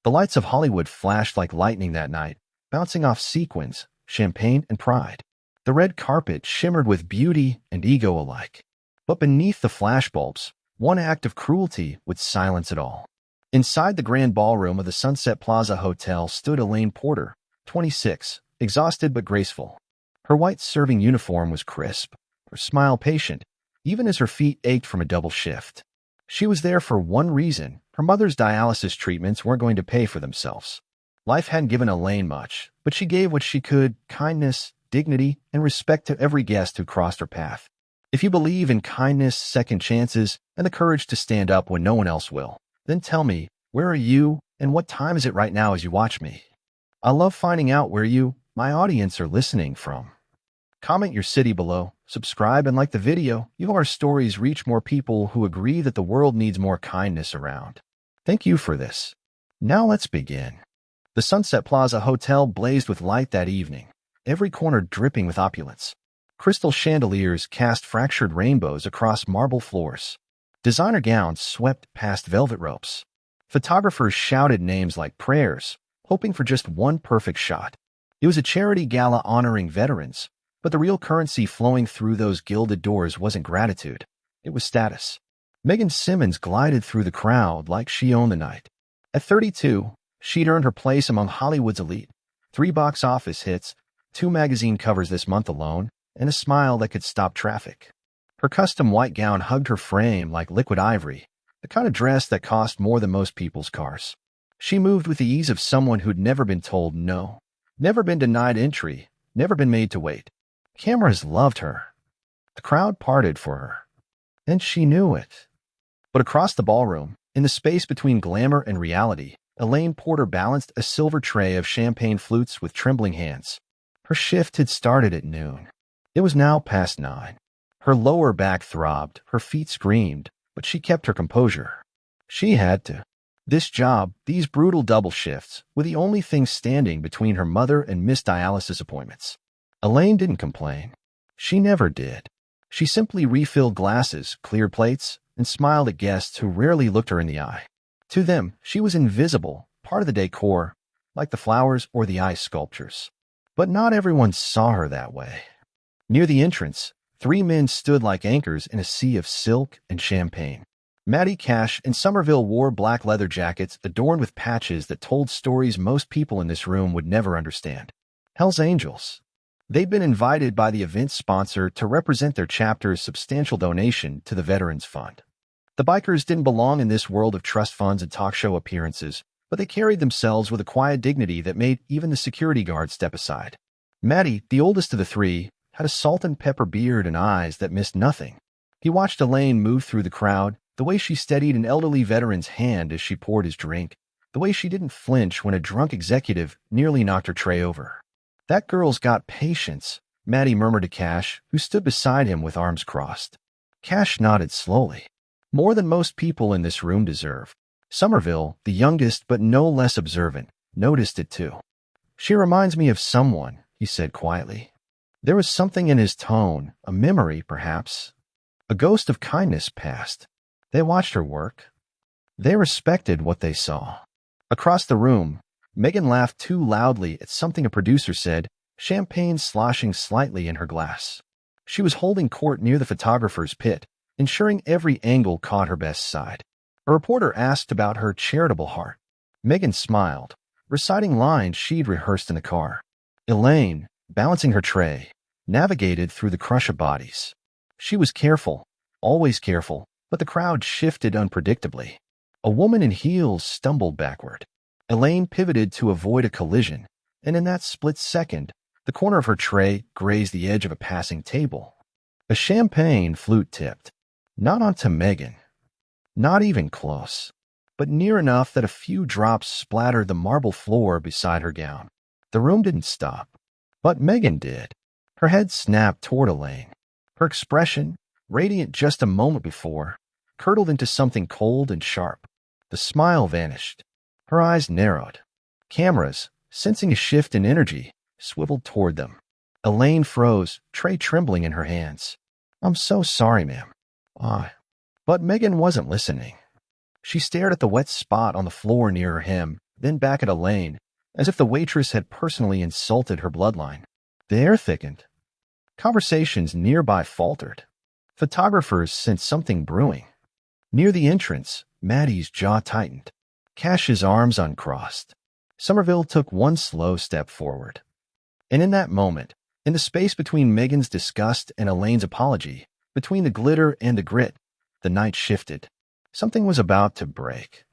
The lights of Hollywood flashed like lightning that night, bouncing off sequins, champagne, and pride. The red carpet shimmered with beauty and ego alike. But beneath the flashbulbs, one act of cruelty would silence it all. Inside the grand ballroom of the Sunset Plaza Hotel stood Elaine Porter, 26, exhausted but graceful. Her white serving uniform was crisp, her smile patient, even as her feet ached from a double shift. She was there for one reason. Her mother's dialysis treatments weren't going to pay for themselves. Life hadn't given Elaine much, but she gave what she could: kindness, dignity, and respect to every guest who crossed her path. If you believe in kindness, second chances, and the courage to stand up when no one else will, then tell me, where are you, and what time is it right now as you watch me? I love finding out where you, my audience, are listening from. Comment your city below, subscribe, and like the video. You know our stories reach more people who agree that the world needs more kindness around. Thank you for this. Now let's begin. The Sunset Plaza Hotel blazed with light that evening, every corner dripping with opulence. Crystal chandeliers cast fractured rainbows across marble floors. Designer gowns swept past velvet ropes. Photographers shouted names like prayers, hoping for just one perfect shot. It was a charity gala honoring veterans, but the real currency flowing through those gilded doors wasn't gratitude. It was status. Megan Simmons glided through the crowd like she owned the night. At 32, she'd earned her place among Hollywood's elite. 3 box office hits, 2 magazine covers this month alone, and a smile that could stop traffic. Her custom white gown hugged her frame like liquid ivory, the kind of dress that cost more than most people's cars. She moved with the ease of someone who'd never been told no, never been denied entry, never been made to wait. Cameras loved her. The crowd parted for her, and she knew it. But across the ballroom, in the space between glamour and reality, Elaine Porter balanced a silver tray of champagne flutes with trembling hands. Her shift had started at noon. It was now past 9. Her lower back throbbed, her feet screamed, but she kept her composure. She had to. This job, these brutal double shifts, were the only things standing between her mother and missed dialysis appointments. Elaine didn't complain. She never did. She simply refilled glasses, cleared plates, and smiled at guests who rarely looked her in the eye. To them, she was invisible, part of the decor, like the flowers or the ice sculptures. But not everyone saw her that way. Near the entrance, 3 men stood like anchors in a sea of silk and champagne. Matty Cash and Somerville wore black leather jackets adorned with patches that told stories most people in this room would never understand. Hell's Angels. They'd been invited by the event's sponsor to represent their chapter's substantial donation to the Veterans Fund. The bikers didn't belong in this world of trust funds and talk show appearances, but they carried themselves with a quiet dignity that made even the security guards step aside. Matty, the oldest of the 3, had a salt and pepper beard and eyes that missed nothing. He watched Elaine move through the crowd, the way she steadied an elderly veteran's hand as she poured his drink, the way she didn't flinch when a drunk executive nearly knocked her tray over. "That girl's got patience," Matty murmured to Cash, who stood beside him with arms crossed. Cash nodded slowly. More than most people in this room deserve. Somerville, the youngest but no less observant, noticed it too. "She reminds me of someone," he said quietly. There was something in his tone, a memory perhaps. A ghost of kindness passed. They watched her work. They respected what they saw. Across the room, Megan laughed too loudly at something a producer said, champagne sloshing slightly in her glass. She was holding court near the photographer's pit, ensuring every angle caught her best side. A reporter asked about her charitable heart. Megan smiled, reciting lines she'd rehearsed in the car. Elaine, balancing her tray, navigated through the crush of bodies. She was careful, always careful, but the crowd shifted unpredictably. A woman in heels stumbled backward. Elaine pivoted to avoid a collision, and in that split second, the corner of her tray grazed the edge of a passing table. A champagne flute tipped, not onto Megan, not even close, but near enough that a few drops splattered the marble floor beside her gown. The room didn't stop, but Megan did. Her head snapped toward Elaine. Her expression, radiant just a moment before, curdled into something cold and sharp. The smile vanished. Her eyes narrowed. Cameras, sensing a shift in energy, swiveled toward them. Elaine froze, tray trembling in her hands. "I'm so sorry, ma'am." But Megan wasn't listening. She stared at the wet spot on the floor near her hem, then back at Elaine, as if the waitress had personally insulted her bloodline. The air thickened. Conversations nearby faltered. Photographers sensed something brewing. Near the entrance, Maddie's jaw tightened. Cash's arms uncrossed. Somerville took one slow step forward. And in that moment, in the space between Megan's disgust and Elaine's apology, between the glitter and the grit, the night shifted. Something was about to break.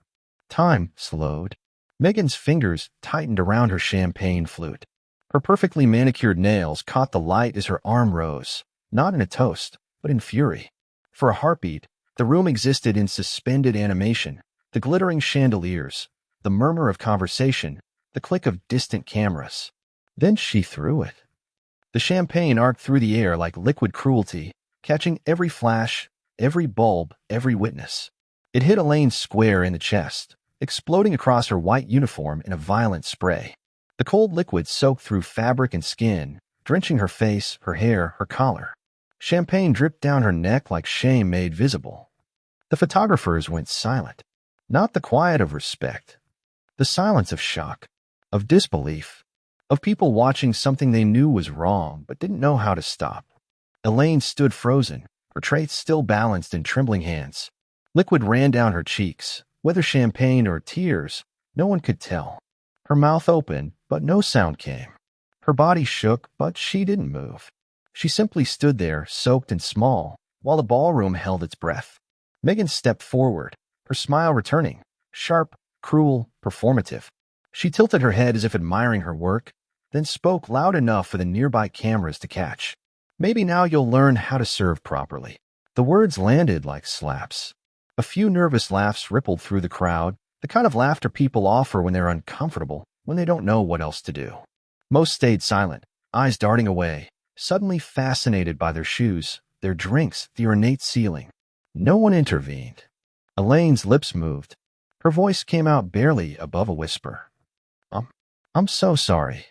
Time slowed. Megan's fingers tightened around her champagne flute. Her perfectly manicured nails caught the light as her arm rose, not in a toast, but in fury. For a heartbeat, the room existed in suspended animation, the glittering chandeliers, the murmur of conversation, the click of distant cameras. Then she threw it. The champagne arced through the air like liquid cruelty, catching every flash, every bulb, every witness. It hit Elaine square in the chest, exploding across her white uniform in a violent spray. The cold liquid soaked through fabric and skin, drenching her face, her hair, her collar. Champagne dripped down her neck like shame made visible. The photographers went silent. Not the quiet of respect. The silence of shock, of disbelief, of people watching something they knew was wrong but didn't know how to stop. Elaine stood frozen, her tray still balanced in trembling hands. Liquid ran down her cheeks, whether champagne or tears, no one could tell. Her mouth opened, but no sound came. Her body shook, but she didn't move. She simply stood there, soaked and small, while the ballroom held its breath. Megan stepped forward, her smile returning, sharp, cruel, performative. She tilted her head as if admiring her work, then spoke loud enough for the nearby cameras to catch. "Maybe now you'll learn how to serve properly." The words landed like slaps. A few nervous laughs rippled through the crowd, the kind of laughter people offer when they're uncomfortable, when they don't know what else to do. Most stayed silent, eyes darting away, suddenly fascinated by their shoes, their drinks, the ornate ceiling. No one intervened. Elaine's lips moved. Her voice came out barely above a whisper. I'm so sorry.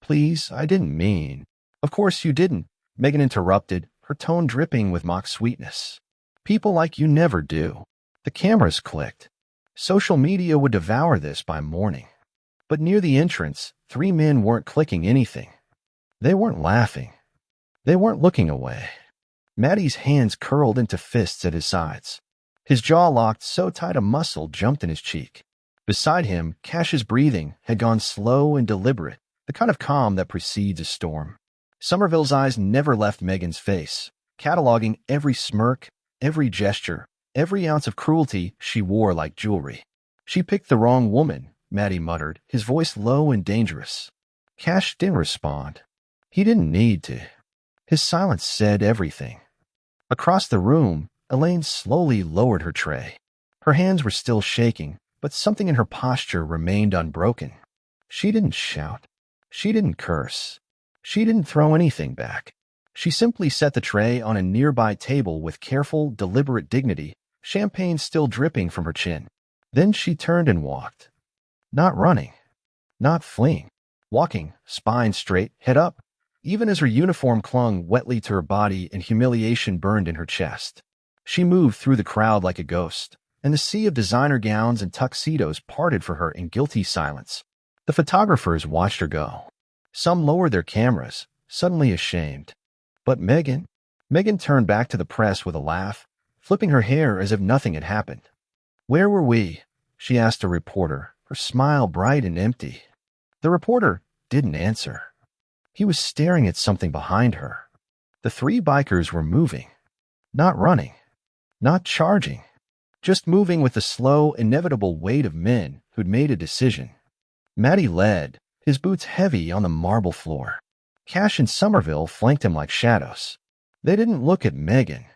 Please, I didn't mean." "Of course you didn't," Megan interrupted, her tone dripping with mock sweetness. "People like you never do." The cameras clicked. Social media would devour this by morning. But near the entrance, three men weren't clicking anything. They weren't laughing. They weren't looking away. Maddie's hands curled into fists at his sides. His jaw locked so tight a muscle jumped in his cheek. Beside him, Cash's breathing had gone slow and deliberate, the kind of calm that precedes a storm. Somerville's eyes never left Megan's face, cataloging every smirk, every gesture, every ounce of cruelty she wore like jewelry. "She picked the wrong woman," Maddie muttered, his voice low and dangerous. Cash didn't respond. He didn't need to. His silence said everything. Across the room, Elaine slowly lowered her tray. Her hands were still shaking, but something in her posture remained unbroken. She didn't shout. She didn't curse. She didn't throw anything back. She simply set the tray on a nearby table with careful, deliberate dignity, champagne still dripping from her chin. Then she turned and walked. Not running. Not fleeing. Walking, spine straight, head up, even as her uniform clung wetly to her body and humiliation burned in her chest. She moved through the crowd like a ghost, and the sea of designer gowns and tuxedos parted for her in guilty silence. The photographers watched her go. Some lowered their cameras, suddenly ashamed. But Megan turned back to the press with a laugh, flipping her hair as if nothing had happened. "Where were we?" she asked a reporter, her smile bright and empty. The reporter didn't answer. He was staring at something behind her. The three bikers were moving. Not running. Not charging. Just moving with the slow, inevitable weight of men who'd made a decision. Maddie led, his boots heavy on the marble floor. Cash and Somerville flanked him like shadows. They didn't look at Megan.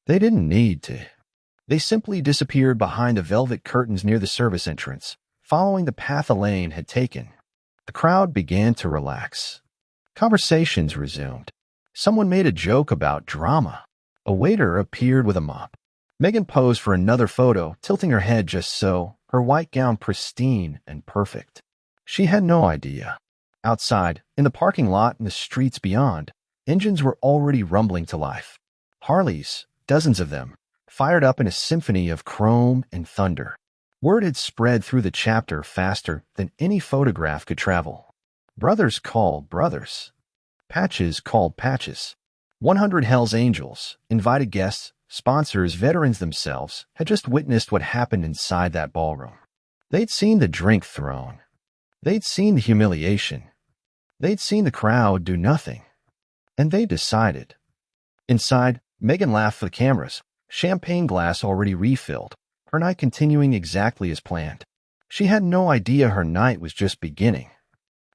They didn't need to. They simply disappeared behind the velvet curtains near the service entrance, following the path Elaine had taken. The crowd began to relax. Conversations resumed. Someone made a joke about drama. A waiter appeared with a mop. Megan posed for another photo, tilting her head just so, her white gown pristine and perfect. She had no idea. Outside, in the parking lot and the streets beyond, engines were already rumbling to life. Harleys, dozens of them, fired up in a symphony of chrome and thunder. Word had spread through the chapter faster than any photograph could travel. Brothers called brothers. Patches called patches. 100 Hells Angels, invited guests, sponsors, veterans themselves, had just witnessed what happened inside that ballroom. They'd seen the drink thrown. They'd seen the humiliation. They'd seen the crowd do nothing. And they decided. Inside, Megan laughed for the cameras, champagne glass already refilled, her night continuing exactly as planned. She had no idea her night was just beginning.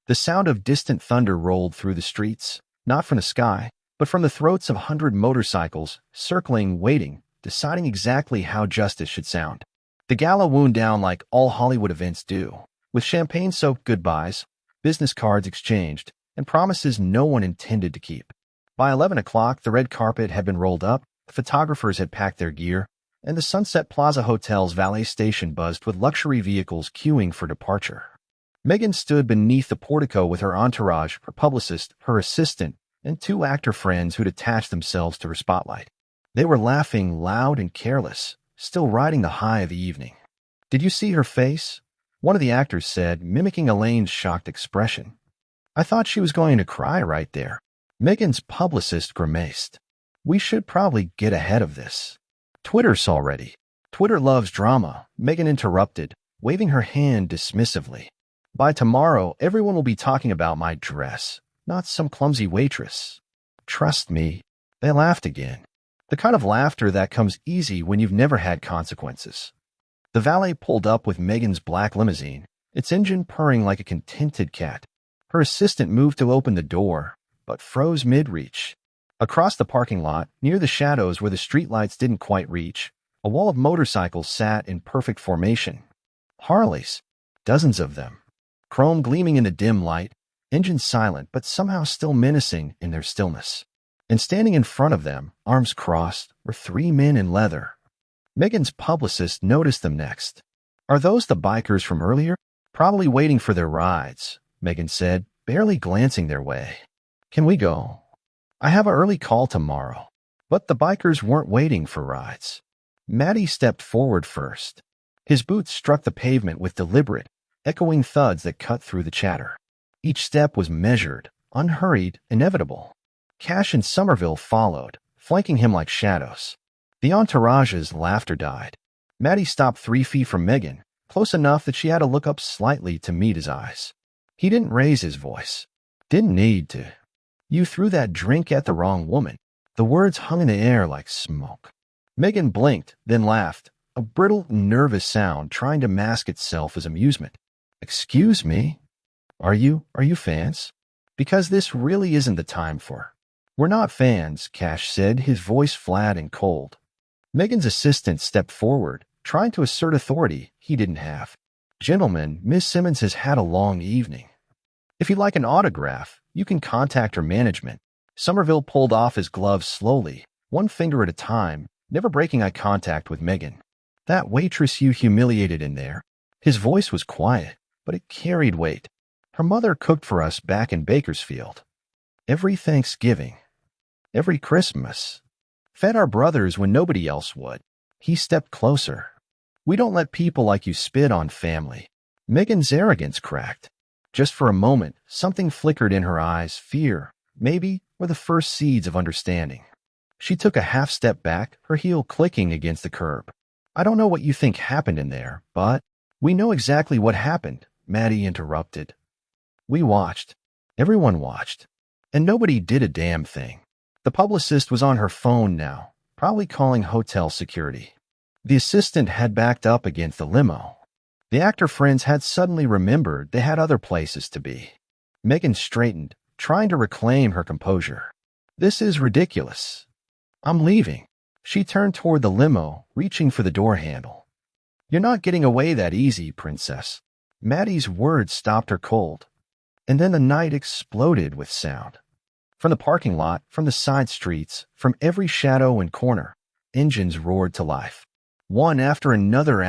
The sound of distant thunder rolled through the streets, not from the sky, but from the throats of 100 motorcycles, circling, waiting, deciding exactly how justice should sound. The gala wound down like all Hollywood events do, with champagne-soaked goodbyes, business cards exchanged, and promises no one intended to keep. By 11 o'clock, the red carpet had been rolled up, the photographers had packed their gear, and the Sunset Plaza Hotel's valet station buzzed with luxury vehicles queuing for departure. Megan stood beneath the portico with her entourage, her publicist, her assistant, and 2 actor friends who'd attached themselves to her spotlight. They were laughing loud and careless, still riding the high of the evening. "Did you see her face?" one of the actors said, mimicking Elaine's shocked expression. "I thought she was going to cry right there." Megan's publicist grimaced. "We should probably get ahead of this." "Twitter saw already." "Twitter loves drama," Megan interrupted, waving her hand dismissively. "By tomorrow, everyone will be talking about my dress, not some clumsy waitress." "Trust me." They laughed again. The kind of laughter that comes easy when you've never had consequences. The valet pulled up with Megan's black limousine, its engine purring like a contented cat. Her assistant moved to open the door, but froze mid-reach. Across the parking lot, near the shadows where the streetlights didn't quite reach, a wall of motorcycles sat in perfect formation. Harleys, dozens of them. Chrome gleaming in the dim light, engines silent but somehow still menacing in their stillness. And standing in front of them, arms crossed, were 3 men in leather. Megan's publicist noticed them next. "Are those the bikers from earlier?" "Probably waiting for their rides," Megan said, barely glancing their way. "Can we go? I have an early call tomorrow." But the bikers weren't waiting for rides. Matty stepped forward first. His boots struck the pavement with deliberate, echoing thuds that cut through the chatter. Each step was measured, unhurried, inevitable. Cash and Somerville followed, flanking him like shadows. The entourage's laughter died. Matty stopped 3 feet from Megan, close enough that she had to look up slightly to meet his eyes. He didn't raise his voice. Didn't need to. "You threw that drink at the wrong woman." The words hung in the air like smoke. Megan blinked, then laughed, a brittle, nervous sound trying to mask itself as amusement. "Excuse me? Are you fans? Because this really isn't the time for." "We're not fans," Cash said, his voice flat and cold. Megan's assistant stepped forward, trying to assert authority he didn't have. "Gentlemen, Miss Simmons has had a long evening. If you'd like an autograph, you can contact her management." Somerville pulled off his gloves slowly, one finger at a time, never breaking eye contact with Megan. "That waitress you humiliated in there." His voice was quiet, but it carried weight. "Her mother cooked for us back in Bakersfield. Every Thanksgiving. Every Christmas. Fed our brothers when nobody else would." He stepped closer. "We don't let people like you spit on family." Megan's arrogance cracked. Just for a moment, something flickered in her eyes, fear, maybe, or the first seeds of understanding. She took a half step back, her heel clicking against the curb. "I don't know what you think happened in there, but—" "We know exactly what happened," Maddie interrupted. "We watched. Everyone watched. And nobody did a damn thing." The publicist was on her phone now, probably calling hotel security. The assistant had backed up against the limo. The actor friends had suddenly remembered they had other places to be. Megan straightened, trying to reclaim her composure. "This is ridiculous. I'm leaving." She turned toward the limo, reaching for the door handle. "You're not getting away that easy, princess." Maddie's words stopped her cold. And then the night exploded with sound. From the parking lot, from the side streets, from every shadow and corner, engines roared to life. One after another,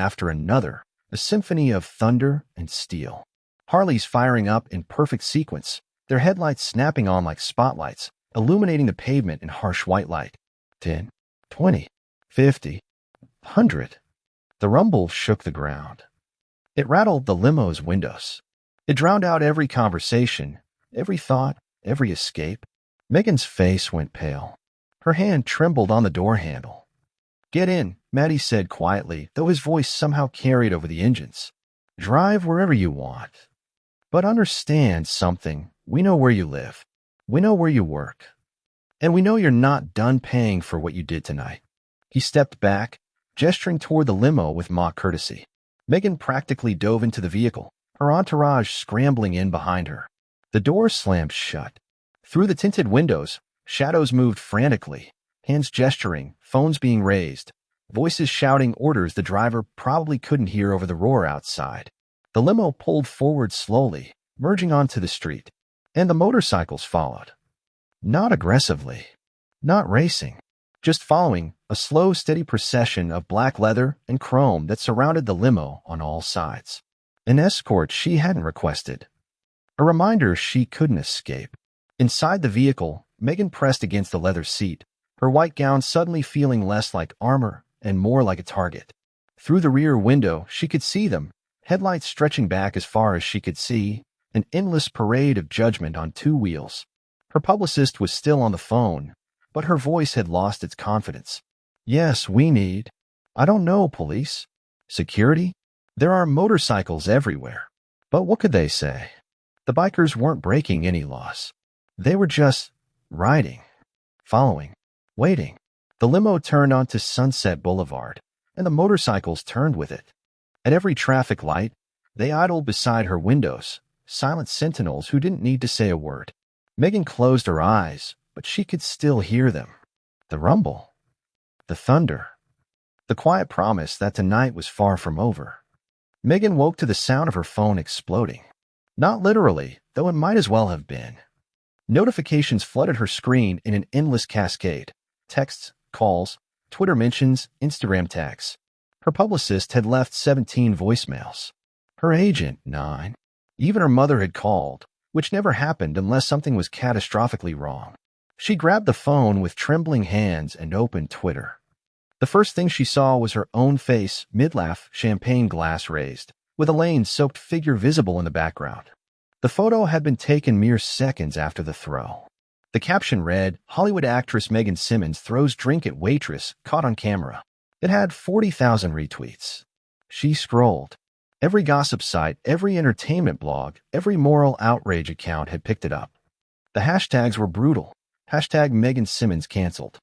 a symphony of thunder and steel. Harleys firing up in perfect sequence, their headlights snapping on like spotlights, illuminating the pavement in harsh white light. 10, 20, 50, 100. The rumble shook the ground. It rattled the limo's windows. It drowned out every conversation, every thought, every escape. Megan's face went pale. Her hand trembled on the door handle. "Get in," Matty said quietly, though his voice somehow carried over the engines. "Drive wherever you want. But understand something. We know where you live. We know where you work. And we know you're not done paying for what you did tonight." He stepped back, gesturing toward the limo with mock courtesy. Megan practically dove into the vehicle, her entourage scrambling in behind her. The door slammed shut. Through the tinted windows, shadows moved frantically, hands gesturing, phones being raised, voices shouting orders the driver probably couldn't hear over the roar outside. The limo pulled forward slowly, merging onto the street, and the motorcycles followed. Not aggressively, not racing, just following a slow, steady procession of black leather and chrome that surrounded the limo on all sides. An escort she hadn't requested. A reminder she couldn't escape. Inside the vehicle, Megan pressed against the leather seat, her white gown suddenly feeling less like armor and more like a target. Through the rear window, she could see them, headlights stretching back as far as she could see, an endless parade of judgment on two wheels. Her publicist was still on the phone, but her voice had lost its confidence. "Yes, we need. I don't know, police. Security? There are motorcycles everywhere." But what could they say? The bikers weren't breaking any laws. They were just riding, following, waiting. The limo turned onto Sunset Boulevard, and the motorcycles turned with it. At every traffic light, they idled beside her windows, silent sentinels who didn't need to say a word. Megan closed her eyes, but she could still hear them. The rumble, the thunder, the quiet promise that tonight was far from over. Megan woke to the sound of her phone exploding. Not literally, though it might as well have been. Notifications flooded her screen in an endless cascade. Texts, calls, Twitter mentions, Instagram tags. Her publicist had left 17 voicemails. Her agent, 9. Even her mother had called, which never happened unless something was catastrophically wrong. She grabbed the phone with trembling hands and opened Twitter. The first thing she saw was her own face, mid-laugh, champagne glass raised, with Elaine's soaked figure visible in the background. The photo had been taken mere seconds after the throw. The caption read, "Hollywood actress Megan Simmons throws drink at waitress, caught on camera." It had 40,000 retweets. She scrolled. Every gossip site, every entertainment blog, every moral outrage account had picked it up. The hashtags were brutal. Hashtag Megan Simmons canceled.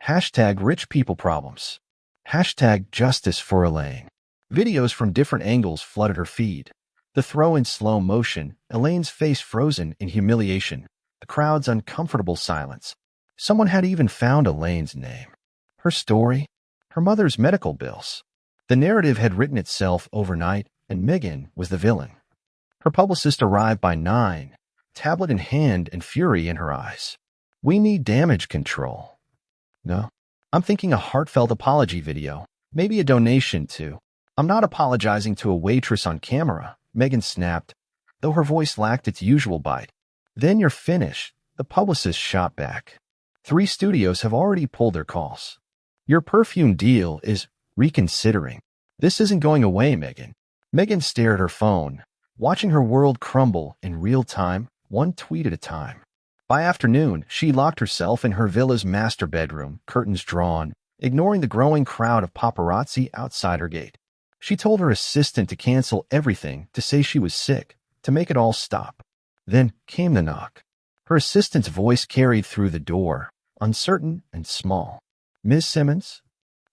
Hashtag rich people problems. Hashtag justice for Elaine. Videos from different angles flooded her feed. The throw in slow motion, Elaine's face frozen in humiliation, the crowd's uncomfortable silence. Someone had even found Elaine's name. Her story, her mother's medical bills. The narrative had written itself overnight, and Megan was the villain. Her publicist arrived by 9, tablet in hand and fury in her eyes. "We need damage control." "No, I'm thinking a heartfelt apology video, maybe a donation too. I'm not apologizing to a waitress on camera," Megan snapped, though her voice lacked its usual bite. "Then you're finished," the publicist shot back. 3 studios have already pulled their calls. Your perfume deal is reconsidering. This isn't going away, Megan. Megan stared at her phone, watching her world crumble in real time, one tweet at a time. By afternoon, she locked herself in her villa's master bedroom, curtains drawn, ignoring the growing crowd of paparazzi outside her gate. She told her assistant to cancel everything, to say she was sick, to make it all stop. Then came the knock. Her assistant's voice carried through the door, uncertain and small. "Ms. Simmons,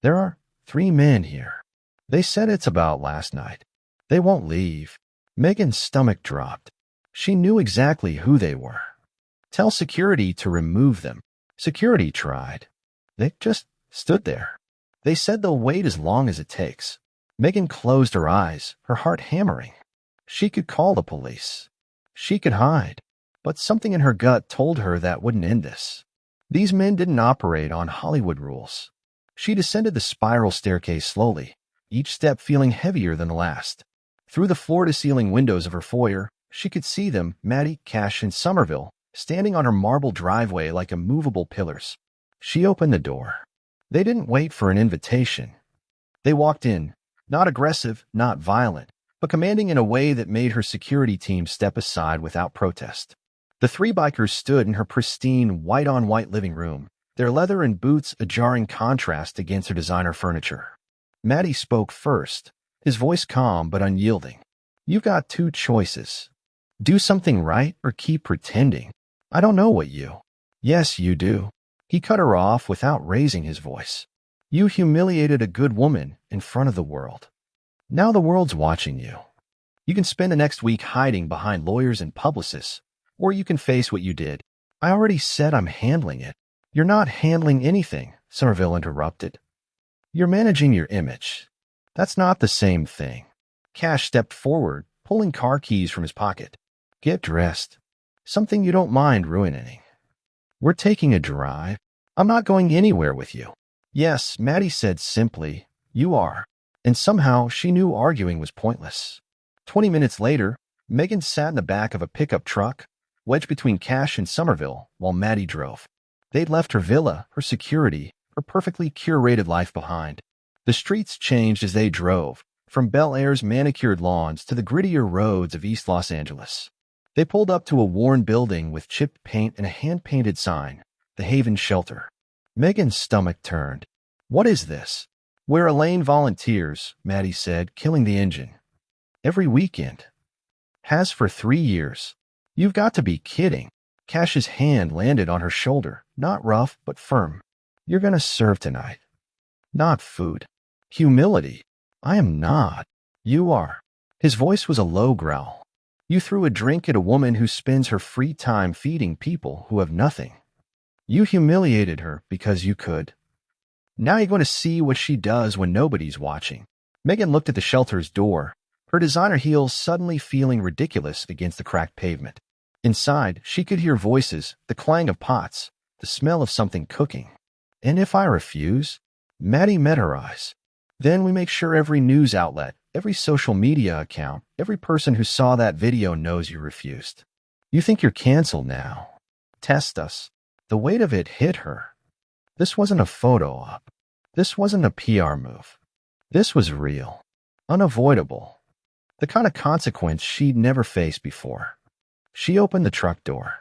there are 3 men here. They said it's about last night. They won't leave." Megan's stomach dropped. She knew exactly who they were. Tell security to remove them. Security tried. They just stood there. They said they'll wait as long as it takes. Megan closed her eyes, her heart hammering. She could call the police. She could hide. But something in her gut told her that wouldn't end this. These men didn't operate on Hollywood rules. She descended the spiral staircase slowly, each step feeling heavier than the last. Through the floor-to-ceiling windows of her foyer, she could see them, Maddie, Cash, and Somerville, standing on her marble driveway like immovable pillars. She opened the door. They didn't wait for an invitation. They walked in, not aggressive, not violent, but commanding in a way that made her security team step aside without protest. The three bikers stood in her pristine, white-on-white living room, their leather and boots a jarring contrast against her designer furniture. Matty spoke first, his voice calm but unyielding. "You've got two choices. Do something right or keep pretending. I don't know what you." "Yes, you do." He cut her off without raising his voice. "You humiliated a good woman in front of the world. Now the world's watching you. You can spend the next week hiding behind lawyers and publicists, or you can face what you did." "I already said I'm handling it." "You're not handling anything," Somerville interrupted. "You're managing your image. That's not the same thing." Cash stepped forward, pulling car keys from his pocket. "Get dressed. Something you don't mind ruining." "We're taking a drive." "I'm not going anywhere with you." "Yes," Maddie said simply, "you are." And somehow she knew arguing was pointless. 20 minutes later, Megan sat in the back of a pickup truck, wedged between Cash and Somerville, while Maddie drove. They'd left her villa, her security, her perfectly curated life behind. The streets changed as they drove, from Bel Air's manicured lawns to the grittier roads of East Los Angeles. They pulled up to a worn building with chipped paint and a hand-painted sign, the Haven Shelter. Megan's stomach turned. "What is this?" "Where Elaine volunteers," Maddie said, killing the engine. "Every weekend." "Has for 3 years." "You've got to be kidding." Cash's hand landed on her shoulder, not rough, but firm. "You're gonna serve tonight." "Not food." "Humility." "I am not." "You are." His voice was a low growl. "You threw a drink at a woman who spends her free time feeding people who have nothing. You humiliated her because you could. Now you're going to see what she does when nobody's watching." Megan looked at the shelter's door, her designer heels suddenly feeling ridiculous against the cracked pavement. Inside, she could hear voices, the clang of pots, the smell of something cooking. "And if I refuse?" Maddie met her eyes. "Then we make sure every news outlet, every social media account, every person who saw that video knows you refused. You think you're canceled now. Test us." The weight of it hit her. This wasn't a photo op. This wasn't a PR move. This was real. Unavoidable. The kind of consequence she'd never faced before. She opened the truck door.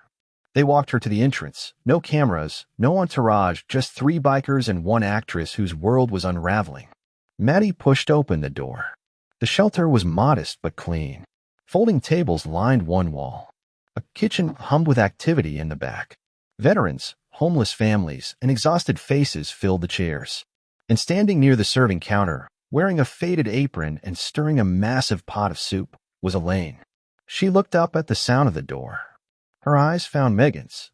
They walked her to the entrance. No cameras, no entourage, just 3 bikers and 1 actress whose world was unraveling. Maddie pushed open the door. The shelter was modest but clean. Folding tables lined one wall. A kitchen hummed with activity in the back. Veterans, homeless families, and exhausted faces filled the chairs. And standing near the serving counter, wearing a faded apron and stirring a massive pot of soup, was Elaine. She looked up at the sound of the door. Her eyes found Megan's.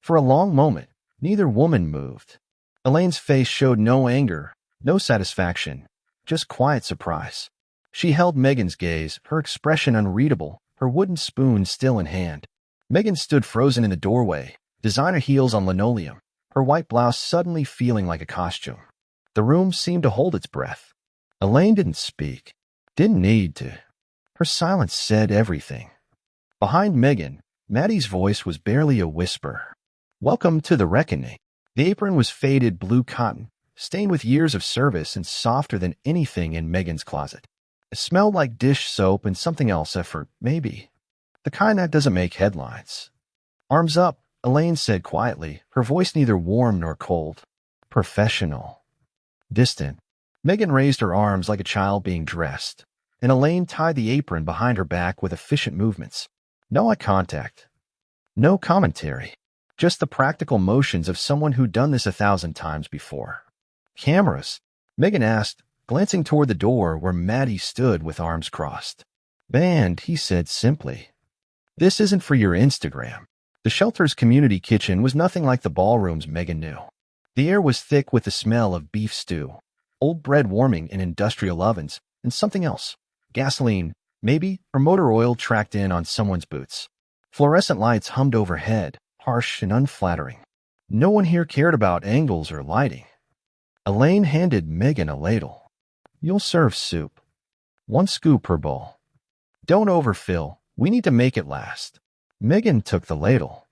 For a long moment, neither woman moved. Elaine's face showed no anger, no satisfaction, just quiet surprise. She held Megan's gaze, her expression unreadable, her wooden spoon still in hand. Megan stood frozen in the doorway, designer heels on linoleum, her white blouse suddenly feeling like a costume. The room seemed to hold its breath. Elaine didn't speak. Didn't need to. Her silence said everything. Behind Megan, Maddie's voice was barely a whisper. "Welcome to the reckoning." The apron was faded blue cotton, stained with years of service and softer than anything in Megan's closet. It smelled like dish soap and something else effort, maybe. The kind that doesn't make headlines. "Arms up," Elaine said quietly, her voice neither warm nor cold. "Professional." Distant. Megan raised her arms like a child being dressed, and Elaine tied the apron behind her back with efficient movements. No eye contact. No commentary. Just the practical motions of someone who'd done this 1,000 times before. "Cameras?" Megan asked, glancing toward the door where Maddie stood with arms crossed. "Banned," he said simply. "This isn't for your Instagram." The shelter's community kitchen was nothing like the ballrooms Megan knew. The air was thick with the smell of beef stew, old bread warming in industrial ovens, and something else. Gasoline, maybe, or motor oil tracked in on someone's boots. Fluorescent lights hummed overhead, harsh and unflattering. No one here cared about angles or lighting. Elaine handed Megan a ladle. "You'll serve soup. 1 scoop per bowl. Don't overfill. We need to make it last." Megan took the ladle.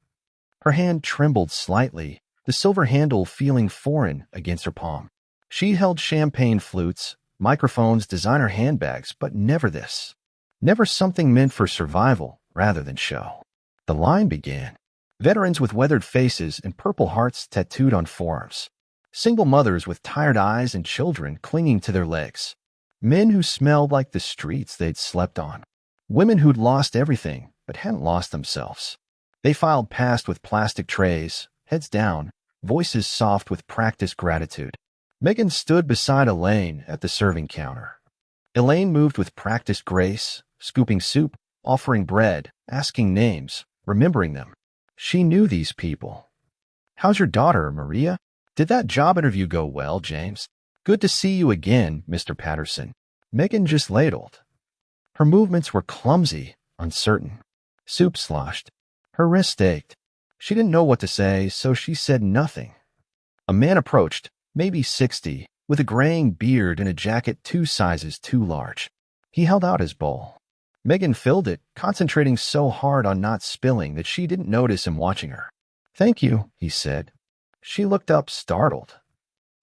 Her hand trembled slightly, the silver handle feeling foreign against her palm. She held champagne flutes, microphones, designer handbags, but never this. Never something meant for survival rather than show. The line began. Veterans with weathered faces and purple hearts tattooed on forearms. Single mothers with tired eyes and children clinging to their legs. Men who smelled like the streets they'd slept on. Women who'd lost everything but hadn't lost themselves. They filed past with plastic trays, heads down, voices soft with practiced gratitude. Megan stood beside Elaine at the serving counter. Elaine moved with practiced grace, scooping soup, offering bread, asking names, remembering them. She knew these people. "How's your daughter, Maria? Did that job interview go well, James? Good to see you again, Mr. Patterson." Megan just ladled. Her movements were clumsy, uncertain. Soup sloshed. Her wrist ached. She didn't know what to say, so she said nothing. A man approached, maybe 60, with a graying beard and a jacket 2 sizes too large. He held out his bowl. Megan filled it, concentrating so hard on not spilling that she didn't notice him watching her. "Thank you," he said. She looked up, startled.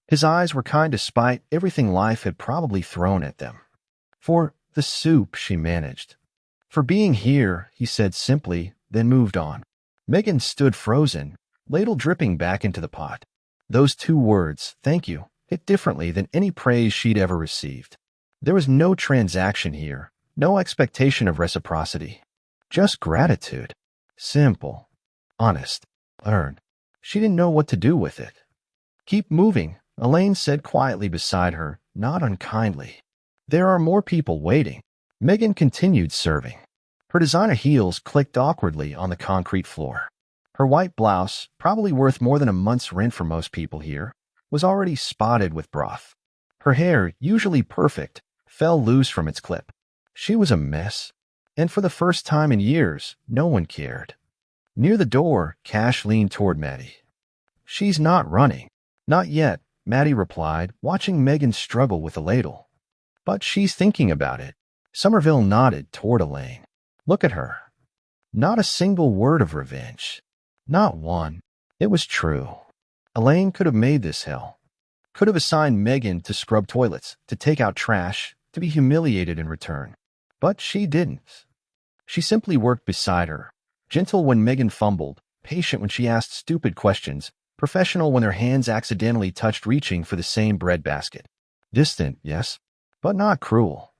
His eyes were kind despite everything life had probably thrown at them. "For the soup," she managed. "For being here," he said simply, then moved on. Megan stood frozen, ladle dripping back into the pot. Those 2 words, "thank you," hit differently than any praise she'd ever received. There was no transaction here, no expectation of reciprocity. Just gratitude. Simple. Honest. Earned. She didn't know what to do with it. "Keep moving," Elaine said quietly beside her, not unkindly. "There are more people waiting." Megan continued serving. Her designer heels clicked awkwardly on the concrete floor. Her white blouse, probably worth more than a month's rent for most people here, was already spotted with broth. Her hair, usually perfect, fell loose from its clip. She was a mess, and for the first time in years, no one cared. Near the door, Cash leaned toward Maddie. "She's not running." "Not yet," Maddie replied, watching Megan struggle with the ladle. "But she's thinking about it." Somerville nodded toward Elaine. "Look at her. Not a single word of revenge. Not one." It was true. Elaine could have made this hell. Could have assigned Megan to scrub toilets, to take out trash, to be humiliated in return. But she didn't. She simply worked beside her, gentle when Megan fumbled, patient when she asked stupid questions, professional when her hands accidentally touched reaching for the same breadbasket. Distant, yes, but not cruel.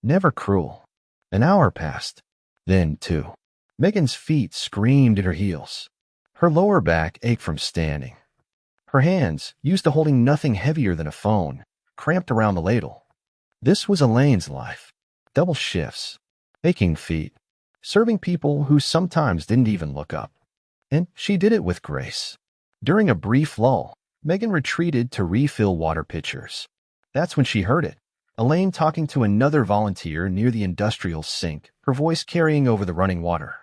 Never cruel. An hour passed. Then 2. Megan's feet screamed at her heels. Her lower back ached from standing. Her hands, used to holding nothing heavier than a phone, cramped around the ladle. This was Elaine's life. Double shifts, aching feet, serving people who sometimes didn't even look up. And she did it with grace. During a brief lull, Megan retreated to refill water pitchers. That's when she heard it. Elaine talking to another volunteer near the industrial sink, her voice carrying over the running water.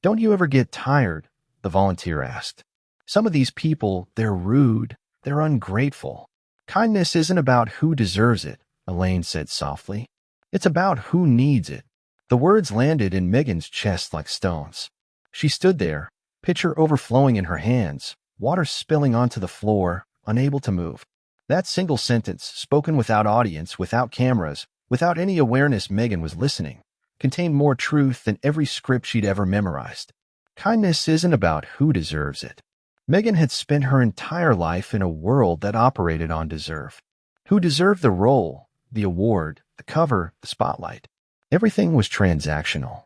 "Don't you ever get tired?" the volunteer asked. "Some of these people, they're rude, they're ungrateful. Kindness isn't about who deserves it," Elaine said softly. "It's about who needs it." The words landed in Megan's chest like stones. She stood there, pitcher overflowing in her hands, water spilling onto the floor, unable to move. That single sentence, spoken without audience, without cameras, without any awareness Megan was listening, contained more truth than every script she'd ever memorized. Kindness isn't about who deserves it. Megan had spent her entire life in a world that operated on deserve. Who deserved the role, the award, the cover, the spotlight. Everything was transactional,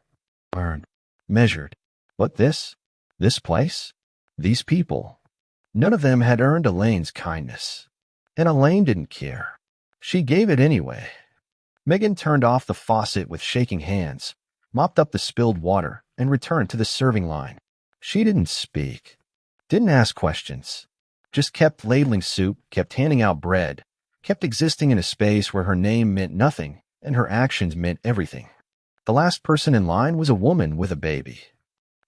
earned, measured. But this place, these people, none of them had earned Elaine's kindness. And Elaine didn't care. She gave it anyway. Megan turned off the faucet with shaking hands, mopped up the spilled water, and returned to the serving line. She didn't speak, didn't ask questions, just kept ladling soup, kept handing out bread, kept existing in a space where her name meant nothing and her actions meant everything. The last person in line was a woman with a baby.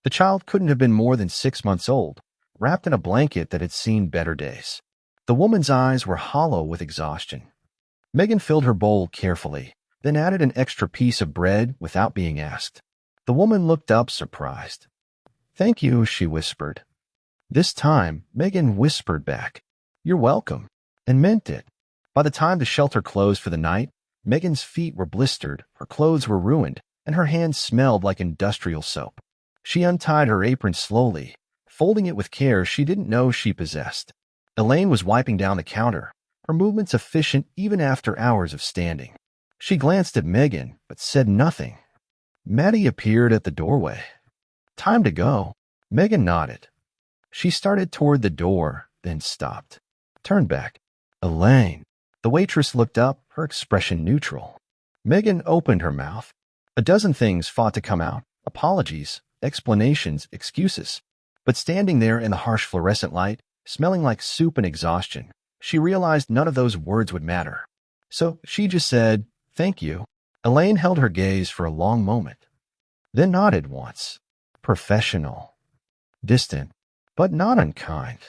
The child couldn't have been more than 6 months old, wrapped in a blanket that had seen better days. The woman's eyes were hollow with exhaustion. Megan filled her bowl carefully, then added an extra piece of bread without being asked. The woman looked up, surprised. "Thank you," she whispered. This time, Megan whispered back, "You're welcome," and meant it. By the time the shelter closed for the night, Megan's feet were blistered, her clothes were ruined, and her hands smelled like industrial soap. She untied her apron slowly, folding it with care she didn't know she possessed. Elaine was wiping down the counter, her movements efficient even after hours of standing. She glanced at Megan, but said nothing. Maddie appeared at the doorway. "Time to go." Megan nodded. She started toward the door, then stopped. Turned back. "Elaine." The waitress looked up, her expression neutral. Megan opened her mouth. A dozen things fought to come out: apologies, explanations, excuses. But standing there in the harsh fluorescent light, smelling like soup and exhaustion, she realized none of those words would matter. So she just said, "Thank you." Elaine held her gaze for a long moment, then nodded once. Professional. Distant, but not unkind.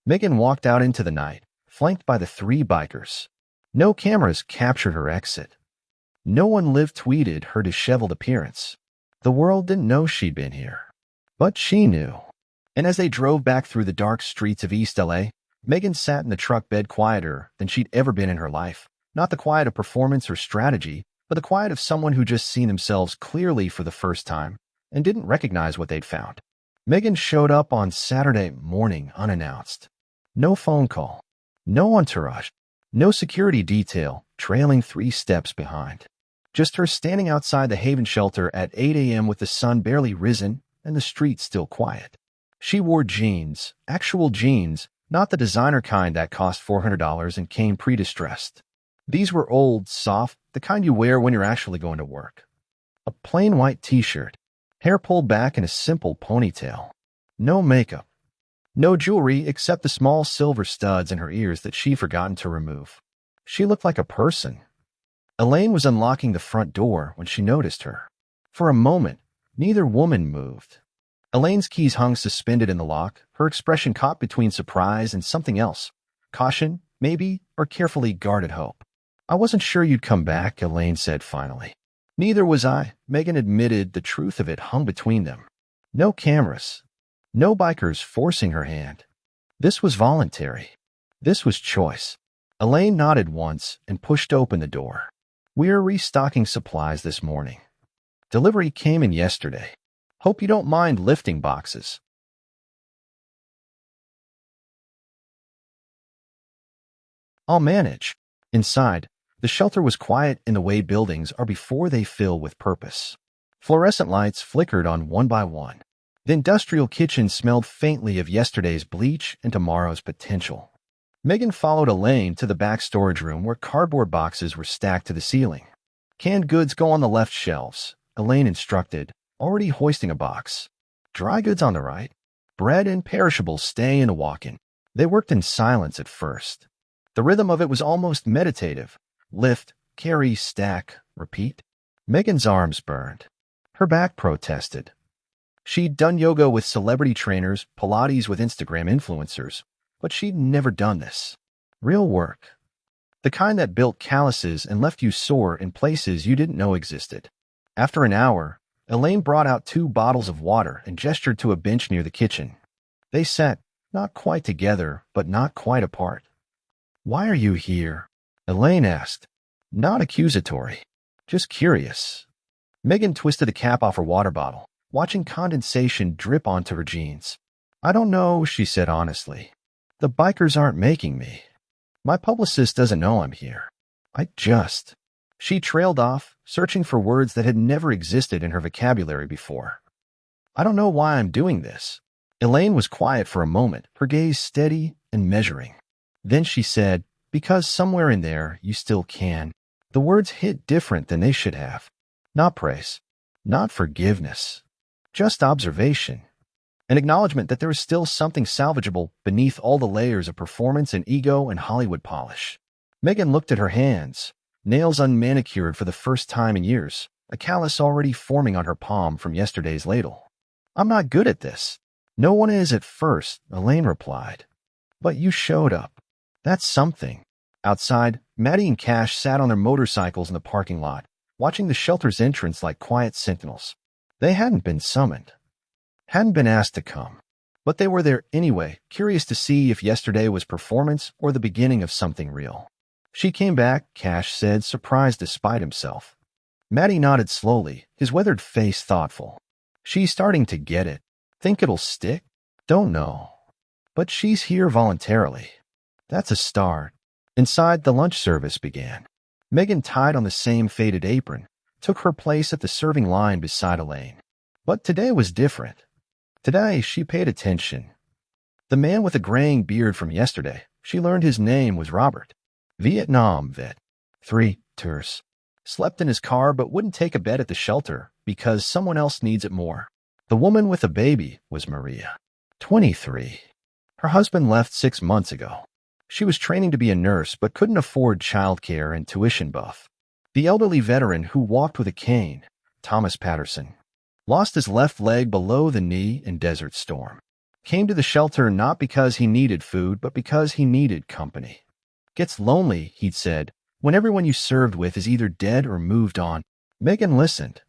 Megan walked out into the night, flanked by the three bikers. No cameras captured her exit. No one live-tweeted her disheveled appearance. The world didn't know she'd been here. But she knew. And as they drove back through the dark streets of East LA, Megan sat in the truck bed quieter than she'd ever been in her life. Not the quiet of performance or strategy, but the quiet of someone who just seen themselves clearly for the first time and didn't recognize what they'd found. Megan showed up on Saturday morning unannounced. No phone call, no entourage, no security detail trailing 3 steps behind. Just her standing outside the Haven shelter at 8 a.m. with the sun barely risen and the street still quiet. She wore jeans, actual jeans, not the designer kind that cost $400 and came pre-distressed. These were old, soft, the kind you wear when you're actually going to work. A plain white t-shirt, hair pulled back in a simple ponytail. No makeup. No jewelry except the small silver studs in her ears that she'd forgotten to remove. She looked like a person. Elaine was unlocking the front door when she noticed her. For a moment, neither woman moved. Elaine's keys hung suspended in the lock, her expression caught between surprise and something else. Caution, maybe, or carefully guarded hope. "I wasn't sure you'd come back," Elaine said finally. "Neither was I." Megan admitted the truth of it hung between them. No cameras. No bikers forcing her hand. This was voluntary. This was choice. Elaine nodded once and pushed open the door. "We're restocking supplies this morning. Delivery came in yesterday. Hope you don't mind lifting boxes." "I'll manage." Inside, the shelter was quiet in the way buildings are before they fill with purpose. Fluorescent lights flickered on one by one. The industrial kitchen smelled faintly of yesterday's bleach and tomorrow's potential. Megan followed Elaine to the back storage room where cardboard boxes were stacked to the ceiling. "Canned goods go on the left shelves," Elaine instructed, already hoisting a box. "Dry goods on the right. Bread and perishables stay in a walk-in." They worked in silence at first. The rhythm of it was almost meditative. Lift, carry, stack, repeat. Megan's arms burned. Her back protested. She'd done yoga with celebrity trainers, Pilates with Instagram influencers, but she'd never done this. Real work. The kind that built calluses and left you sore in places you didn't know existed. After an hour, Elaine brought out 2 bottles of water and gestured to a bench near the kitchen. They sat, not quite together, but not quite apart. "Why are you here?" Elaine asked. Not accusatory, just curious. Megan twisted the cap off her water bottle, watching condensation drip onto her jeans. "I don't know," she said honestly. "The bikers aren't making me. My publicist doesn't know I'm here. I just..." She trailed off, searching for words that had never existed in her vocabulary before. "I don't know why I'm doing this." Elaine was quiet for a moment, her gaze steady and measuring. Then she said, "Because somewhere in there, you still can." The words hit different than they should have. Not praise, not forgiveness, just observation. An acknowledgement that there is still something salvageable beneath all the layers of performance and ego and Hollywood polish. Megan looked at her hands, nails unmanicured for the first time in years, a callus already forming on her palm from yesterday's ladle. "I'm not good at this." "No one is at first," Elaine replied. "But you showed up. That's something." Outside, Maddie and Cash sat on their motorcycles in the parking lot, watching the shelter's entrance like quiet sentinels. They hadn't been summoned, hadn't been asked to come, but they were there anyway, curious to see if yesterday was performance or the beginning of something real. "She came back," Cash said, surprised despite himself. Maddie nodded slowly, his weathered face thoughtful. She's starting to get it. Think it'll stick? Don't know. But she's here voluntarily. That's a start. Inside, the lunch service began. Megan, tied on the same faded apron, took her place at the serving line beside Elaine. But today was different. Today, she paid attention. The man with the graying beard from yesterday, she learned his name was Robert. Vietnam vet. 3 tours. Slept in his car but wouldn't take a bed at the shelter because someone else needs it more. The woman with a baby was Maria. 23. Her husband left 6 months ago. She was training to be a nurse but couldn't afford childcare and tuition buff. The elderly veteran who walked with a cane, Thomas Patterson, lost his left leg below the knee in Desert Storm. Came to the shelter not because he needed food, but because he needed company. Gets lonely, he'd said, when everyone you served with is either dead or moved on. Megan listened.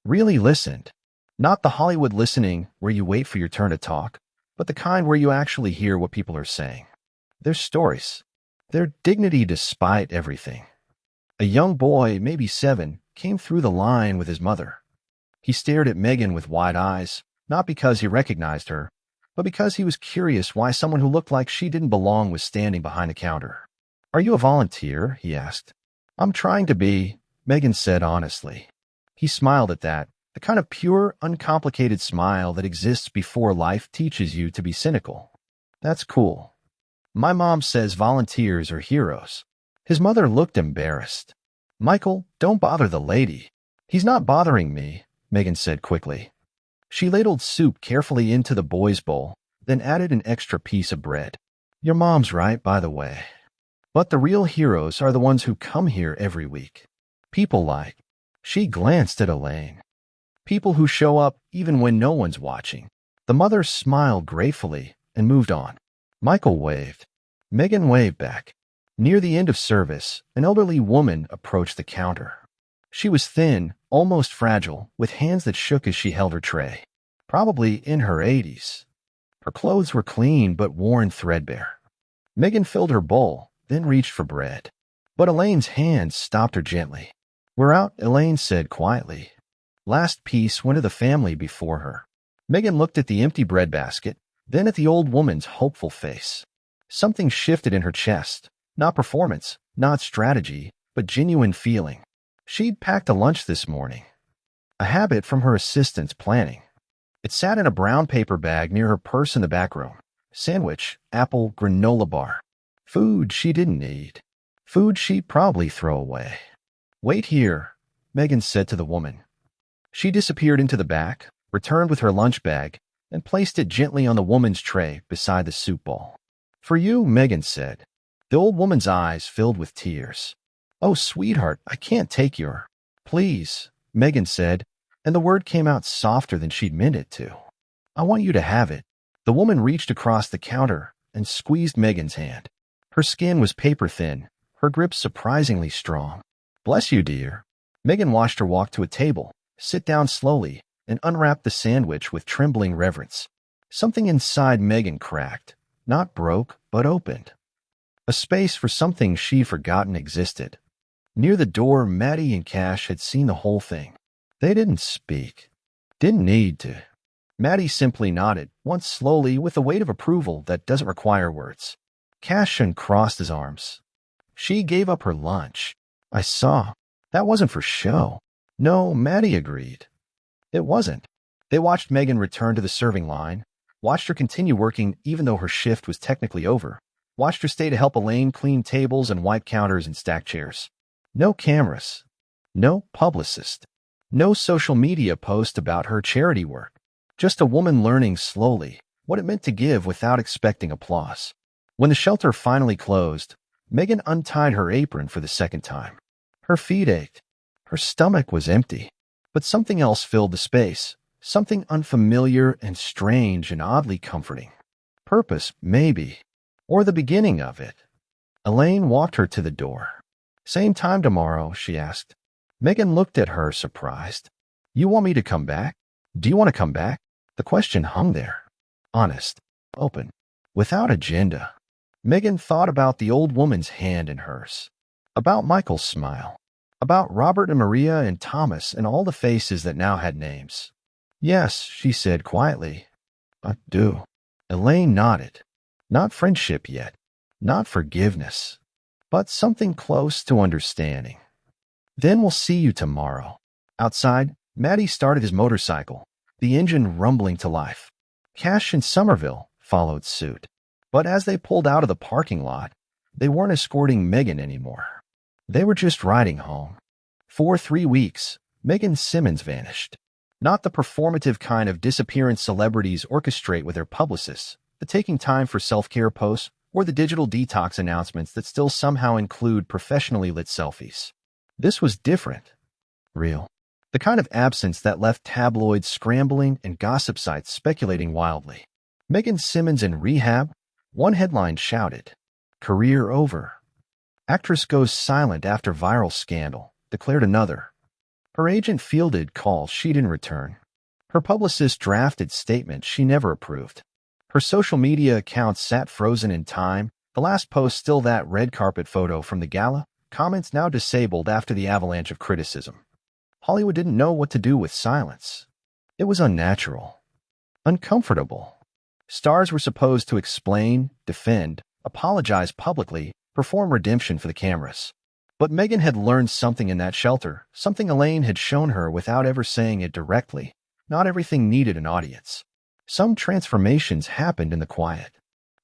Really listened. Not the Hollywood listening where you wait for your turn to talk, but the kind where you actually hear what people are saying. Their stories. Their dignity despite everything. A young boy, maybe 7, came through the line with his mother. He stared at Megan with wide eyes, not because he recognized her, but because he was curious why someone who looked like she didn't belong was standing behind a counter. "Are you a volunteer?" he asked. "I'm trying to be," Megan said honestly. He smiled at that, the kind of pure, uncomplicated smile that exists before life teaches you to be cynical. "That's cool. My mom says volunteers are heroes." His mother looked embarrassed. "Michael, don't bother the lady." "He's not bothering me," Megan said quickly. She ladled soup carefully into the boy's bowl, then added an extra piece of bread. "Your mom's right, by the way. But the real heroes are the ones who come here every week. People like—" She glanced at Elaine. "People who show up even when no one's watching." The mother smiled gratefully and moved on. Michael waved. Megan waved back. Near the end of service, an elderly woman approached the counter. She was thin, almost fragile, with hands that shook as she held her tray. Probably in her 80s. Her clothes were clean but worn threadbare. Megan filled her bowl, then reached for bread. But Elaine's hand stopped her gently. "We're out," Elaine said quietly. Last piece went to the family before her. Megan looked at the empty breadbasket, then at the old woman's hopeful face. Something shifted in her chest. Not performance, not strategy, but genuine feeling. She'd packed a lunch this morning. A habit from her assistant's planning. It sat in a brown paper bag near her purse in the back room. Sandwich, apple, granola bar. Food she didn't need. Food she'd probably throw away. "Wait here," Megan said to the woman. She disappeared into the back, returned with her lunch bag, and placed it gently on the woman's tray beside the soup bowl. "For you," Megan said. The old woman's eyes filled with tears. "Oh, sweetheart, I can't take your—" "Please," Megan said, and the word came out softer than she'd meant it to. "I want you to have it." The woman reached across the counter and squeezed Megan's hand. Her skin was paper-thin, her grip surprisingly strong. "Bless you, dear." Megan watched her walk to a table, sit down slowly, and unwrap the sandwich with trembling reverence. Something inside Megan cracked, not broke, but opened. A space for something she'd forgotten existed. Near the door, Maddie and Cash had seen the whole thing. They didn't speak. Didn't need to. Maddie simply nodded, once slowly with the weight of approval that doesn't require words. Cash uncrossed his arms. "She gave up her lunch. I saw. That wasn't for show." "No," Maddie agreed. "It wasn't." They watched Megan return to the serving line, watched her continue working even though her shift was technically over, watched her stay to help Elaine clean tables and wipe counters and stack chairs. No cameras. No publicist. No social media post about her charity work. Just a woman learning slowly what it meant to give without expecting applause. When the shelter finally closed, Megan untied her apron for the second time. Her feet ached. Her stomach was empty. But something else filled the space. Something unfamiliar and strange and oddly comforting. Purpose, maybe. Or the beginning of it. Elaine walked her to the door. "Same time tomorrow?" she asked. Megan looked at her, surprised. "You want me to come back? Do you want to come back?" The question hung there. Honest. Open. Without agenda. Megan thought about the old woman's hand in hers. About Michael's smile. About Robert and Maria and Thomas and all the faces that now had names. Yes, she said quietly. I do. Elaine nodded. Not friendship yet. Not forgiveness. But something close to understanding. Then we'll see you tomorrow. Outside, Matty started his motorcycle, the engine rumbling to life. Cash and Somerville followed suit. But as they pulled out of the parking lot, they weren't escorting Megan anymore. They were just riding home. For 3 weeks, Megan Simmons vanished. Not the performative kind of disappearance celebrities orchestrate with their publicists, the taking time for self-care posts, or the digital detox announcements that still somehow include professionally lit selfies. This was different. Real. The kind of absence that left tabloids scrambling and gossip sites speculating wildly. Megan Simmons in rehab? One headline shouted, "Career over." Actress goes silent after viral scandal, declared another. Her agent fielded calls she didn't return. Her publicist drafted statements she never approved. Her social media accounts sat frozen in time, the last post still that red carpet photo from the gala, comments now disabled after the avalanche of criticism. Hollywood didn't know what to do with silence. It was unnatural. Uncomfortable. Stars were supposed to explain, defend, apologize publicly, perform redemption for the cameras. But Megan had learned something in that shelter, something Elaine had shown her without ever saying it directly. Not everything needed an audience. Some transformations happened in the quiet.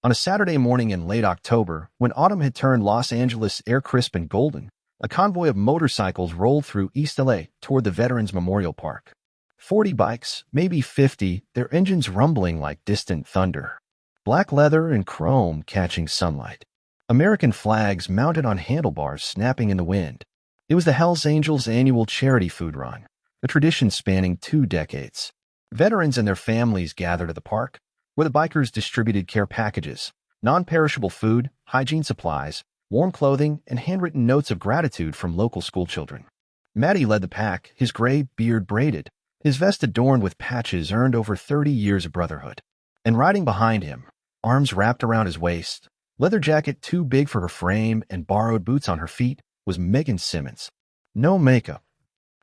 On a Saturday morning in late October, when autumn had turned Los Angeles air crisp and golden, a convoy of motorcycles rolled through East LA toward the Veterans Memorial Park. 40 bikes, maybe 50, their engines rumbling like distant thunder. Black leather and chrome catching sunlight. American flags mounted on handlebars snapping in the wind. It was the Hells Angels' annual charity food run, a tradition spanning 2 decades. Veterans and their families gathered at the park, where the bikers distributed care packages, non-perishable food, hygiene supplies, warm clothing, and handwritten notes of gratitude from local schoolchildren. Matty led the pack, his gray beard braided, his vest adorned with patches earned over 30 years of brotherhood. And riding behind him, arms wrapped around his waist, leather jacket too big for her frame and borrowed boots on her feet, was Megan Simmons. No makeup.